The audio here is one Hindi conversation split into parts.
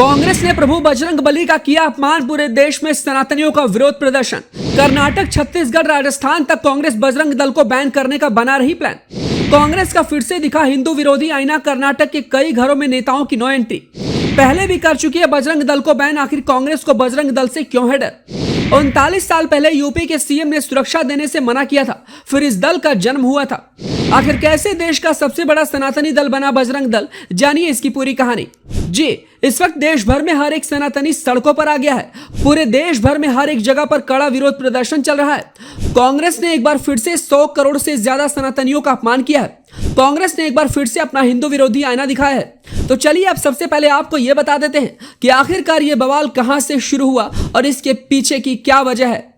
कांग्रेस ने प्रभु बजरंगबली का किया अपमान, पूरे देश में सनातनियों का विरोध प्रदर्शन। कर्नाटक, छत्तीसगढ़, राजस्थान तक कांग्रेस बजरंग दल को बैन करने का बना रही प्लान। कांग्रेस का फिर से दिखा हिंदू विरोधी आईना, कर्नाटक के कई घरों में नेताओं की नो एंट्री। पहले भी कर चुकी है बजरंग दल को बैन, आखिर कांग्रेस को बजरंग दल से क्यों है डर? 39 साल पहले यूपी के सीएम ने सुरक्षा देने से मना किया था, फिर इस दल का जन्म हुआ था। आखिर कैसे देश का सबसे बड़ा सनातनी दल बना बजरंग दल, जानिए इसकी पूरी कहानी। जी, इस वक्त देश भर में हर एक सनातनी सड़कों पर आ गया है। पूरे देश भर में हर एक जगह पर कड़ा विरोध प्रदर्शन चल रहा है। कांग्रेस ने एक बार फिर से 100 करोड़ से ज्यादा सनातनियों का अपमान किया है। कांग्रेस ने एक बार फिर से अपना हिंदू विरोधी आईना दिखाया है। तो चलिए अब सबसे पहले आपको यह बता देते हैं कि आखिरकार ये बवाल कहां से शुरू हुआ और इसके पीछे की क्या वजह है।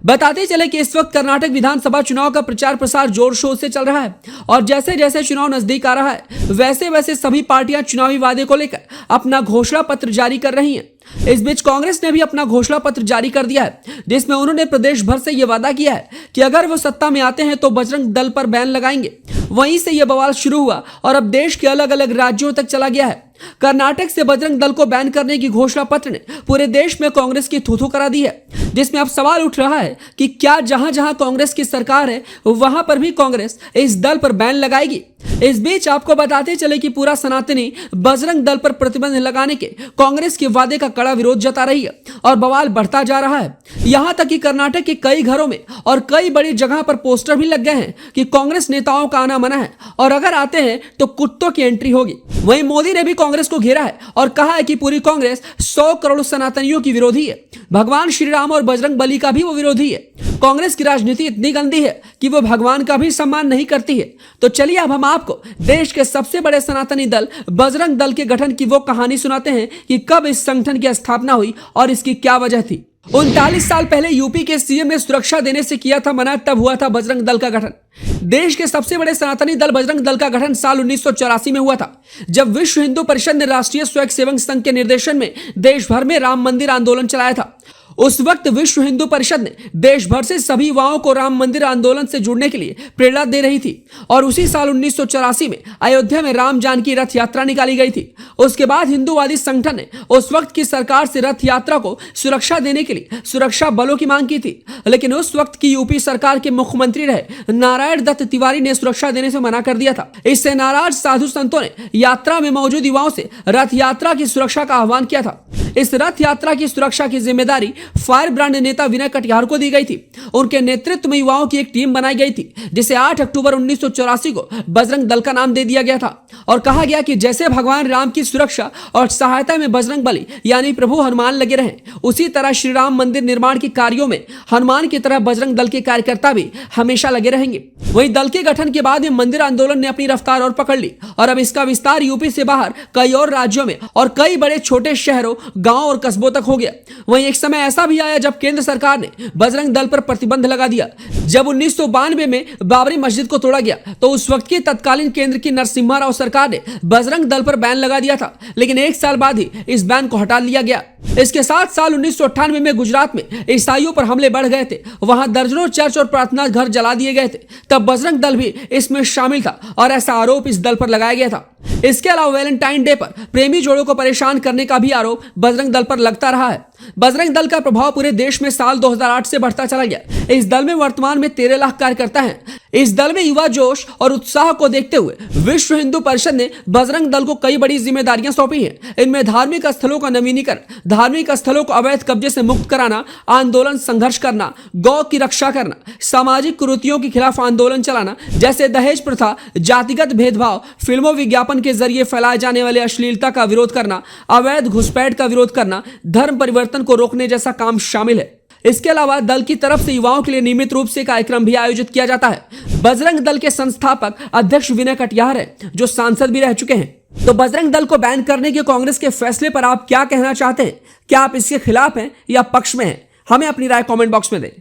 बताते चले कि इस वक्त कर्नाटक विधानसभा चुनाव का प्रचार प्रसार जोर शोर से चल रहा है और जैसे जैसे चुनाव नजदीक आ रहा है वैसे वैसे सभी पार्टियां चुनावी वादे को लेकर अपना घोषणा पत्र जारी कर रही हैं। इस बीच कांग्रेस ने भी अपना घोषणा पत्र जारी कर दिया है, जिसमें उन्होंने प्रदेश भर से यह वादा किया है कि अगर वो सत्ता में आते हैं तो बजरंग दल पर बैन लगाएंगे। वहीं से यह बवाल शुरू हुआ और अब देश के अलग अलग राज्यों तक चला गया है। कर्नाटक से बजरंग दल को बैन करने की घोषणा पत्र ने पूरे देश में कांग्रेस की थू-थू करा दी है, जिसमें अब सवाल उठ रहा है कि क्या जहां जहां कांग्रेस की सरकार है वहां पर भी कांग्रेस इस दल पर बैन लगाएगी। इस बीच आपको बताते चले कि पूरा सनातनी बजरंग दल पर प्रतिबंध लगाने के कांग्रेस के वादे का कड़ा विरोध जता रही है और बवाल बढ़ता जा रहा है। यहां तक कि कर्नाटक के कई घरों में और कई बड़ी जगह पर पोस्टर भी लग गए हैं कि कांग्रेस नेताओं का आना मना है और अगर आते हैं तो कुत्तों की एंट्री होगी। वहीं मोदी ने भी कांग्रेस को घेरा है और कहा है कि पूरी कांग्रेस 100 करोड़ सनातनियों की विरोधी है। भगवान श्री राम और बजरंग बली का भी वो विरोधी है। कांग्रेस की राजनीति इतनी गंदी है कि वो भगवान का भी सम्मान नहीं करती है। तो चलिए अब हम आपको देश के सबसे बड़े सनातनी दल बजरंग दल के गठन की वो कहानी सुनाते हैं कि कब इस संगठन की स्थापना हुई और इसकी क्या वजह थी। 39 साल पहले यूपी के सीएम ने सुरक्षा देने से किया था मना, तब हुआ था बजरंग दल का गठन। देश के सबसे बड़े सनातनी दल बजरंग दल का गठन साल 1984 में हुआ था, जब विश्व हिंदू परिषद ने राष्ट्रीय स्वयंसेवक संघ के निर्देशन में देश भर में राम मंदिर आंदोलन चलाया था। उस वक्त विश्व हिंदू परिषद ने देश भर से सभी युवाओं को राम मंदिर आंदोलन से जुड़ने के लिए प्रेरणा दे रही थी और उसी साल 1984 में अयोध्या में राम जानकी रथ यात्रा निकाली गई थी। उसके बाद हिंदूवादी संगठन ने उस वक्त की सरकार से रथ यात्रा को सुरक्षा देने के लिए सुरक्षा बलों की मांग की थी, लेकिन उस वक्त की यूपी सरकार के मुख्यमंत्री रहे नारायण दत्त तिवारी ने सुरक्षा देने से मना कर दिया था। इससे नाराज साधु संतों ने यात्रा में मौजूद युवाओं से रथ यात्रा की सुरक्षा का आह्वान किया था। इस रथ यात्रा की सुरक्षा की जिम्मेदारी फायर ब्रांड नेता विनय कटियार को दी गई थी। उनके नेतृत्व में युवाओं की एक टीम बनाई गई थी, जिसे 8 अक्टूबर 1984 को बजरंग दल का नाम दे दिया गया था और कहा गया कि जैसे भगवान राम की सुरक्षा और सहायता में बजरंग बली यानी प्रभु हनुमान लगे रहे, उसी तरह श्री राम मंदिर निर्माण के कार्यों में हनुमान की तरह बजरंग दल के कार्यकर्ता भी हमेशा लगे रहेंगे। वहीं दल के गठन के बाद मंदिर आंदोलन ने अपनी रफ्तार और पकड़ ली और अब इसका विस्तार यूपी से बाहर कई और राज्यों में और कई बड़े छोटे शहरों, गांव और कस्बों तक हो गया। वहीं एक समय ऐसा भी आया जब केंद्र सरकार ने बजरंग दल पर प्रतिबंध लगा दिया। जब 1992 में बाबरी मस्जिद को तोड़ा गया तो उस वक्त की तत्कालीन केंद्र की नरसिम्हा राव सरकार ने बजरंग दल पर बैन लगा दिया था, लेकिन एक साल बाद ही इस बैन को हटा लिया गया। इसके साथ साल 1998 में गुजरात में ईसाइयों पर हमले बढ़ गए थे, वहां दर्जनों चर्च और प्रार्थना घर जला दिए गए थे, तब बजरंग दल भी इसमें शामिल था और ऐसा आरोप इस दल पर लगाया गया था। इसके अलावा वैलेंटाइन डे पर प्रेमी जोड़ों को परेशान करने का भी आरोप बजरंग दल पर लगता रहा है। बजरंग दल का प्रभाव पूरे देश में साल 2008 से बढ़ता चला गया। इस दल में वर्तमान में 13 लाख कार्यकर्ता हैं। इस दल में युवा जोश और उत्साह को देखते हुए विश्व हिंदू परिषद ने बजरंग दल को कई बड़ी जिम्मेदारियां सौंपी हैं। इनमें धार्मिक स्थलों का नवीनीकरण, धार्मिक स्थलों को अवैध कब्जे से मुक्त कराना, आंदोलन संघर्ष करना, गौ की रक्षा करना, सामाजिक कुरीतियों के खिलाफ आंदोलन चलाना जैसे दहेज प्रथा, जातिगत भेदभाव, फिल्मों विज्ञापन के जरिए फैलाए जाने वाले अश्लीलता का विरोध करना, अवैध घुसपैठ का विरोध करना, धर्म परिवर्तन को रोकने जैसा काम शामिल है। इसके अलावा दल की तरफ से युवाओं के लिए नियमित रूप से कार्यक्रम भी आयोजित किया जाता है। बजरंग दल के संस्थापक अध्यक्ष विनय कटियार है, जो सांसद भी रह चुके हैं। तो बजरंग दल को बैन करने के कांग्रेस के फैसले पर आप क्या कहना चाहते हैं? क्या आप इसके खिलाफ हैं या पक्ष में हैं? हमें अपनी राय कमेंट बॉक्स में दें।